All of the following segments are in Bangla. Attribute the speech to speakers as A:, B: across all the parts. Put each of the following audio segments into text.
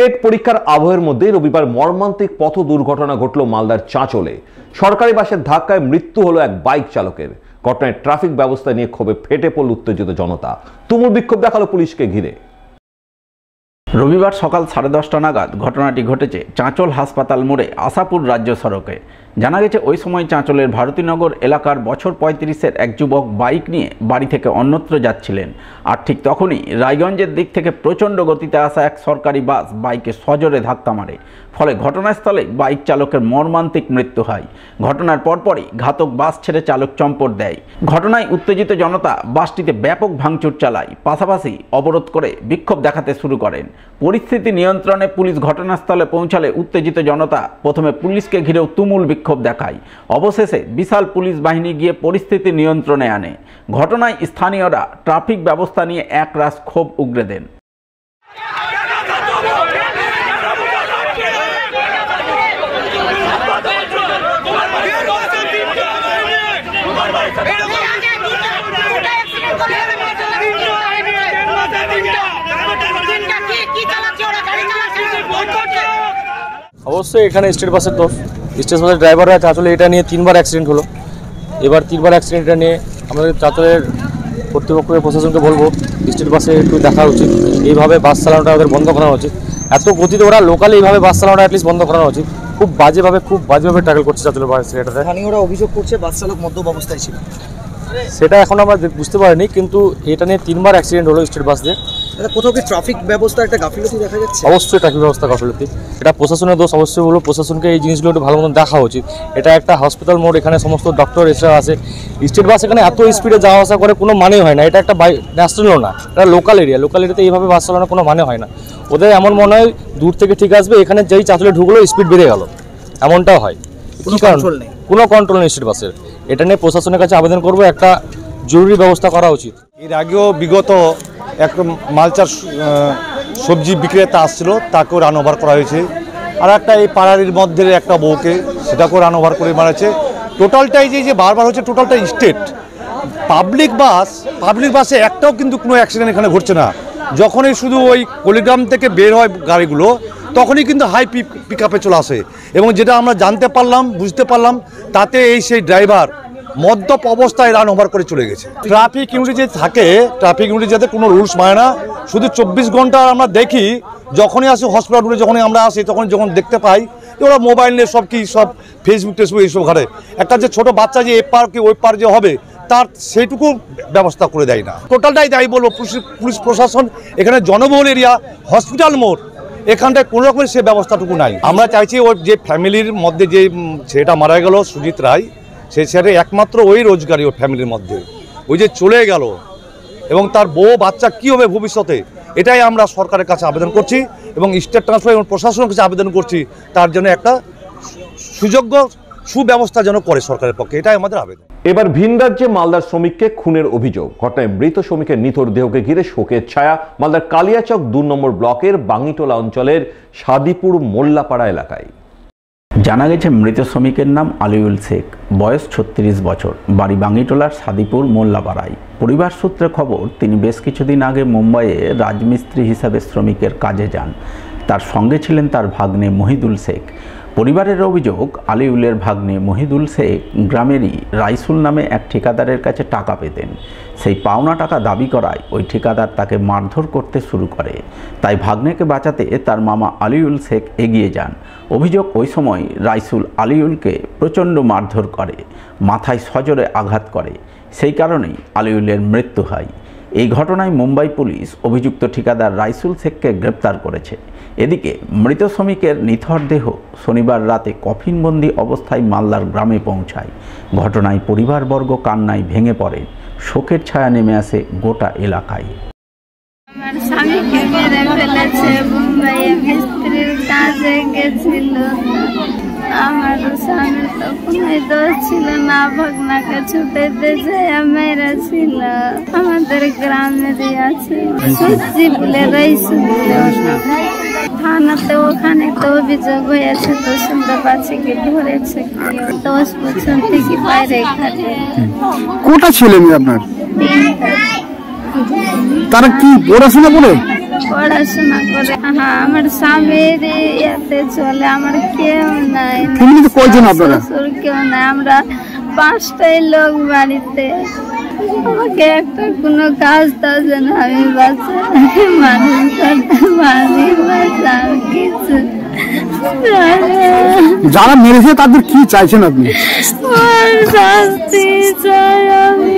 A: টেট পরীক্ষার আবহের মধ্যে রবিবার মর্মান্তিক পথ দুর্ঘটনা ঘটল মালদার চাঁচলে। সরকারি বাসের ধাক্কায় মৃত্যু হলো এক বাইক চালকের। ঘটনায় ট্রাফিক ব্যবস্থা নিয়ে ক্ষোভে ফেটে পড়ল উত্তেজিত জনতা। তুমুল বিক্ষোভ দেখালো পুলিশকে ঘিরে।
B: রবিবার সকাল 10:30টা নাগাদ ঘটনাটি ঘটেছে চাঁচল হাসপাতাল মোড়ে আশাপুর রাজ্য সড়কে। জানা গেছে ওই সময় চাঁচলের ভারতীনগর এলাকার বছর 35-এর এক যুবক বাইক নিয়ে বাড়ি থেকে অন্যত্র যাচ্ছিলেন। আর ঠিক তখনই রায়গঞ্জের দিক থেকে প্রচণ্ড গতিতে আসা এক সরকারি বাস বাইকে সজোরে ধাক্কা মারে। ফলে ঘটনাস্থলে বাইক চালকের মর্মান্তিক মৃত্যু হয়। ঘটনার পরপরই ঘাতক বাস ছেড়ে চালক চম্পট দেয়। ঘটনায় উত্তেজিত জনতা বাসটিতে ব্যাপক ভাঙচুর চালায়, পাশাপাশি অবরোধ করে বিক্ষোভ দেখাতে শুরু করেন। পরিস্থিতি নিয়ন্ত্রণে পুলিশ ঘটনাস্থলে পৌঁছালে উত্তেজিত জনতা প্রথমে পুলিশকে ঘিরেও তুমুল বিক্ষোভ দেখায়। অবশেষে বিশাল পুলিশ বাহিনী গিয়ে পরিস্থিতি নিয়ন্ত্রণে আনে। ঘটনায় স্থানীয়রা ট্রাফিক ব্যবস্থা নিয়ে একরাশ ক্ষোভ উগরে দেন।
C: অবশ্যই এখানে স্টেট বাসের দোষ। স্টেট বাসের ড্রাইভাররা চাঁচলে এটা নিয়ে 3বার অ্যাক্সিডেন্ট হলো। এবার 3বার অ্যাক্সিডেন্টটা নিয়ে আমাদের চাঁচলের কর্তৃপক্ষের প্রশাসনকে বলবো স্টেট বাসে একটু দেখা উচিত, এইভাবে বাস চালানোটা ওদের বন্ধ করানো উচিত। এত গতিতে ওরা লোকালে এইভাবে বাস চালানোটা অ্যাটলিস্ট বন্ধ করানো উচিত। খুব বাজেভাবে ট্যাকল করছে চাঁচলের বাস সেটাতে।
D: স্থানীয়রা অভিযোগ করছে বাস চালক মদ্যপ অবস্থায় ছিল।
C: সেটা এখন আমরা বুঝতে পারিনি, কিন্তু এটা নিয়ে 3বার অ্যাক্সিডেন্ট হলো স্টেট বাস দিয়ে।
D: কোথাও কি ট্রাফিক ব্যবস্থা একটা গাফিলতি দেখা যাচ্ছে?
C: অবশ্যই ট্রাফিক ব্যবস্থা গাফিলতি, এটা প্রশাসনের দোষ। অবশ্যই বলবো প্রশাসনকে এই জিনিসগুলো একটু ভালো মতন দেখা উচিত। এটা একটা হসপিটাল মোড়, এখানে সমস্ত ডক্টর এসরা আছে। স্টেট বাস এখানে এত স্পিডে যাওয়া আসা করে কোনো মানে হয় না। এটা একটা ন্যাশনালও না, এটা লোকাল এরিয়াতে এইভাবে বাস চালানোর কোনো মানে হয় না। ওদের এমন মনে হয় দূর থেকে ঠিক আসবে, এখানে যেই চাঁচলে ঢুকলো স্পিড বেড়ে গেল, এমনটাও হয়। কোনো কন্ট্রোল নেই স্টেট বাসের। এটা নিয়ে প্রশাসনের কাছে আবেদন করবো, একটা জরুরি ব্যবস্থা করা উচিত।
E: এর আগেও বিগত এক মালচার সবজি বিক্রেতা আসছিল, তাকেও রান ওভার করা হয়েছে। আর একটা এই পাড়ারির মধ্যে একটা বউকে, সেটাকেও রান ওভার করে মারাছে। টোটালটাই যে বারবার হচ্ছে, টোটালটা স্টেট পাবলিক বাসে একটাও কিন্তু কোনো অ্যাক্সিডেন্ট এখানে ঘটছে না। যখনই শুধু ওই কলিগ্রাম থেকে বের হয় গাড়িগুলো, তখনই কিন্তু হাই পিক আপে চলে আসে। এবং যেটা আমরা বুঝতে পারলাম তাতে সেই ড্রাইভার মদ্যপ অবস্থায় রান ওভার করে চলে গেছে। ট্রাফিক ইউনিট যে থাকে, ট্রাফিক ইউনিট যাতে কোনো রুলস মানে না। শুধু 24 ঘন্টা আমরা দেখি, যখনই আসি হসপিটাল রুটে, যখনই আমরা আসি যখন দেখতে পাই ওরা মোবাইল নিয়ে সব ফেসবুক এইসব ঘাটে। একটা যে ছোট বাচ্চা যে এ পার কি ওই পার যে হবে, তার সেইটুকু ব্যবস্থা করে দেয় না। টোটালটাই দায়ী বলবো পুলিশ প্রশাসন। এখানে জনবহুল এরিয়া, হসপিটাল মোড়, এখানটায় কোনো রকমের সে ব্যবস্থাটুকু নাই। আমরা চাইছি ওর যে ফ্যামিলির মধ্যে যে ছেলেটা মারা গেল সুজিত রায়, সেই ছেলে একমাত্র ওই রোজগারি ওর ফ্যামিলির মধ্যে, ওই যে চলে গেল, এবং তার বউ বাচ্চা কী হবে ভবিষ্যতে, এটাই আমরা সরকারের কাছে আবেদন করছি এবং স্টেট ট্রান্সপোর্ট এবং প্রশাসনের কাছে আবেদন করছি তার জন্য একটা সুযোগ্য সুব্যবস্থা যেন করে সরকারের পক্ষে, এটাই আমাদের আবেদন।
A: এবার ভিন রাজ্যে মালদার শ্রমিককে খুনের অভিযোগ। ঘটনায় মৃত শ্রমিকের নিথর দেহকে ঘিরে শোকের ছায়া মালদার কালিয়াচক 2 নম্বর ব্লকের বাঙ্গিটোলা অঞ্চলের সাদিপুর মোল্লাপাড়া এলাকায়।
B: জানা গেছে মৃত শ্রমিকের নাম আলিউল শেখ, বয়স 36 বছর, বাড়ি বাঙ্গিটোলার সাদিপুর মোল্লাপাড়ায়। পরিবার সূত্রে খবর, তিনি বেশ কিছুদিন আগে মুম্বাইয়ে রাজমিস্ত্রি হিসাবে শ্রমিকের কাজে যান। তার সঙ্গে ছিলেন তার ভাগ্নে মহিদুল শেখ। পরিবারের অভিযোগ, আলিউলের ভাগ্নে মহিদুল শেখ গ্রামেরই রাইসুল নামে এক ঠিকাদারের কাছে টাকা পেতেন। সেই পাওনা টাকা দাবি করায় ওই ঠিকাদার তাকে মারধর করতে শুরু করে। তাই ভাগ্নেকে বাঁচাতে তার মামা আলিউল শেখ এগিয়ে যান। অভিযোগ, ওই সময় রাইসুল আলিউলকে প্রচণ্ড মারধর করে, মাথায় সজোরে আঘাত করে। সেই কারণেই আলিউলের মৃত্যু হয়। এই ঘটনায় মুম্বাই পুলিশ অভিযুক্ত ঠিকাদার রাইসুল শেখকে গ্রেপ্তার করেছে। এদিকে মৃত শ্রমিকের নিথর দেহ শনিবার রাতে কফিনবন্দি অবস্থায় মালদার গ্রামে পৌঁছায়। ঘটনায় পরিবারবর্গ কান্নায় ভেঙে পড়ে, শোকের ছায়া নেমে আসে গোটা এলাকায়।
F: আমার স্বামীকে মেরে ফেলেছে, মুম্বাইয়ে মিস্ত্রির কাজে গেছিল। আমার স্বামী তো কোনো দোষ ছিল না, ভাগনাকে ছুটে দিয়ে মেরেছিল। আমাদের গ্রামেরই আছে, সূর্যি বলে রাইসু বলে। থানাতে ওখানে তো অভিযোগ হয়েছে, তো শুনতে পাচ্ছি কি ধরেছে 10 বছর থেকে বাইরে খাটে।
G: কোটা ছেলে মেয়ে আপনার? তারা কি পড়াশোনা করে?
F: পড়াশোনা করে। হ্যাঁ, আমার স্বামীর ইয়াতে চলে, আমার কেউ নাই, শ্বশুর কেউ নাই, আমরা 5টাই লোক বাড়িতে। আমাকে একটা কোনো কাজ টাজ যেন আমি বাচ্চাকে মানুষ করতে পারি, বাচ্চার কিছু।
G: যারা মেরেছে তাদের কি চাইছেন আপনি?
F: শাস্তি চাই আমি,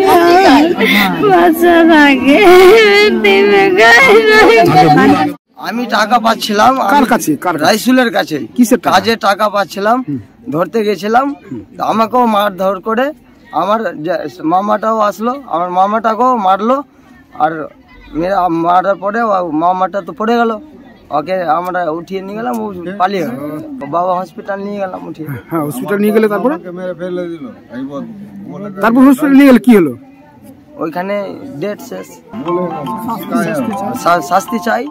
F: বাচ্চা থাকে।
H: আমি টাকা পাচ্ছিলাম
G: কার কাছে?
H: রাইসুলের কাছে।
G: কিসের
H: কাজে টাকা পাচ্ছিলাম, ধরতে গেছিলাম, আমাকেও মারধর করে, আমার মামাটাও আসলো, আমার মামাটাকেও মারলো। আর মারার পরে মামাটা তো পড়ে গেল, ওকে আমরা উঠিয়ে নিয়ে গেলাম, ও পালিয়ে গেল। বাবা হসপিটাল নিয়ে গেলাম উঠিয়ে।
G: হ্যাঁ, হসপিটাল নিয়ে গেলে তারপর হসপিটাল নিয়ে গেলে কি হলো?
H: ওইখানে ডেট শেষ। শাস্তি চাই।